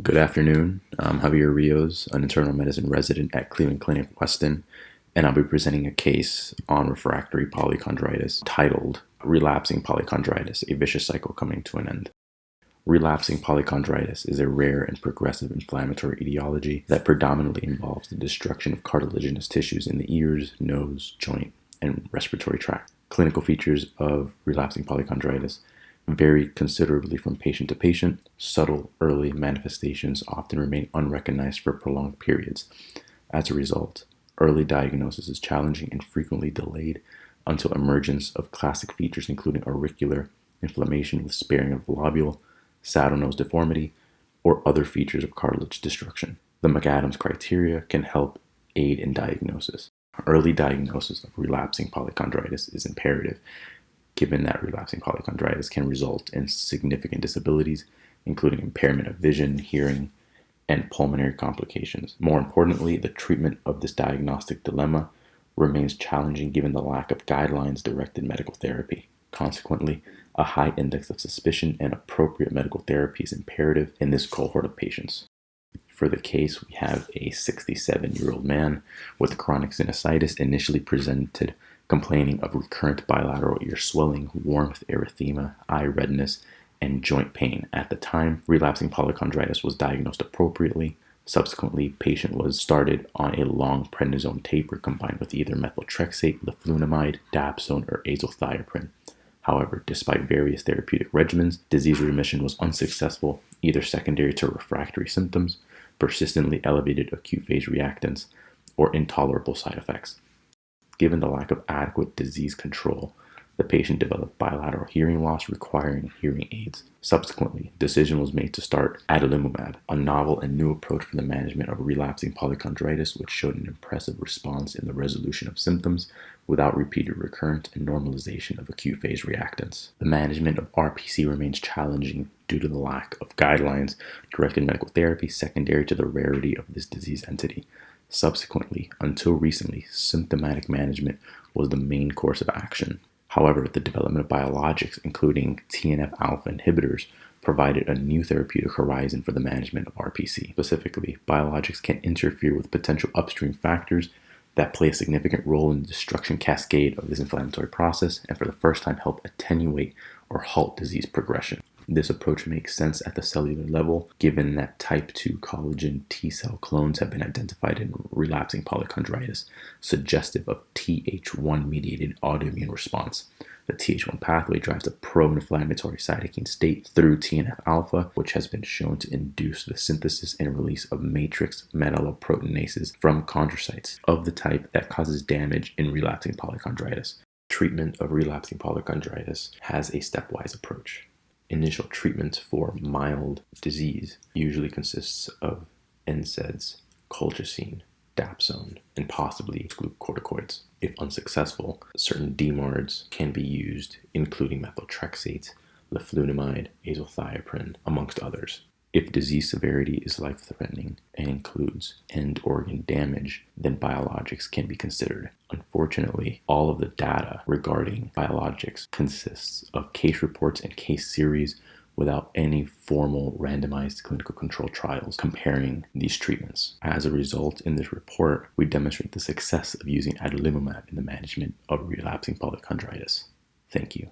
Good afternoon. I'm Javier Rios, an internal medicine resident at Cleveland Clinic Weston, and I'll be presenting a case on refractory polychondritis titled Relapsing Polychondritis, a Vicious Cycle Coming to an End. Relapsing polychondritis is a rare and progressive inflammatory etiology that predominantly involves the destruction of cartilaginous tissues in the ears, nose, joint, and respiratory tract. Clinical features of relapsing polychondritis vary considerably from patient to patient. Subtle early manifestations often remain unrecognized for prolonged periods. As a result, early diagnosis is challenging and frequently delayed until emergence of classic features including auricular inflammation with sparing of lobule, saddle nose deformity, or other features of cartilage destruction. The McAdams criteria can help aid in diagnosis. Early diagnosis of relapsing polychondritis is imperative, given that relapsing polychondritis can result in significant disabilities, including impairment of vision, hearing, and pulmonary complications. More importantly, the treatment of this diagnostic dilemma remains challenging given the lack of guidelines-directed medical therapy. Consequently, a high index of suspicion and appropriate medical therapy is imperative in this cohort of patients. For the case, we have a 67-year-old man with chronic sinusitis initially presented complaining of recurrent bilateral ear swelling, warmth, erythema, eye redness, and joint pain. At the time, relapsing polychondritis was diagnosed appropriately. Subsequently, patient was started on a long prednisone taper combined with either methotrexate, leflunomide, dapsone, or azathioprine. However, despite various therapeutic regimens, disease remission was unsuccessful, either secondary to refractory symptoms, persistently elevated acute phase reactants, or intolerable side effects. Given the lack of adequate disease control, the patient developed bilateral hearing loss requiring hearing aids. Subsequently, decision was made to start adalimumab, a novel and new approach for the management of relapsing polychondritis, which showed an impressive response in the resolution of symptoms without repeated recurrence and normalization of acute phase reactants. The management of RPC remains challenging due to the lack of guidelines-directed medical therapy secondary to the rarity of this disease entity. Subsequently, until recently, symptomatic management was the main course of action. However, the development of biologics, including TNF-alpha inhibitors, provided a new therapeutic horizon for the management of RPC. Specifically, biologics can interfere with potential upstream factors that play a significant role in the destruction cascade of this inflammatory process and for the first time help attenuate or halt disease progression. This approach makes sense at the cellular level, given that type 2 collagen T-cell clones have been identified in relapsing polychondritis, suggestive of Th1-mediated autoimmune response. The Th1 pathway drives the pro-inflammatory cytokine state through TNF-alpha, which has been shown to induce the synthesis and release of matrix metalloproteinases from chondrocytes of the type that causes damage in relapsing polychondritis. Treatment of relapsing polychondritis has a stepwise approach. Initial treatment for mild disease usually consists of NSAIDs, colchicine, dapsone, and possibly glucocorticoids. If unsuccessful, certain DMARDs can be used, including methotrexate, leflunomide, azathioprine, amongst others. If disease severity is life-threatening and includes end organ damage, then biologics can be considered. Unfortunately, all of the data regarding biologics consists of case reports and case series without any formal randomized clinical control trials comparing these treatments. As a result, in this report, we demonstrate the success of using adalimumab in the management of relapsing polychondritis. Thank you.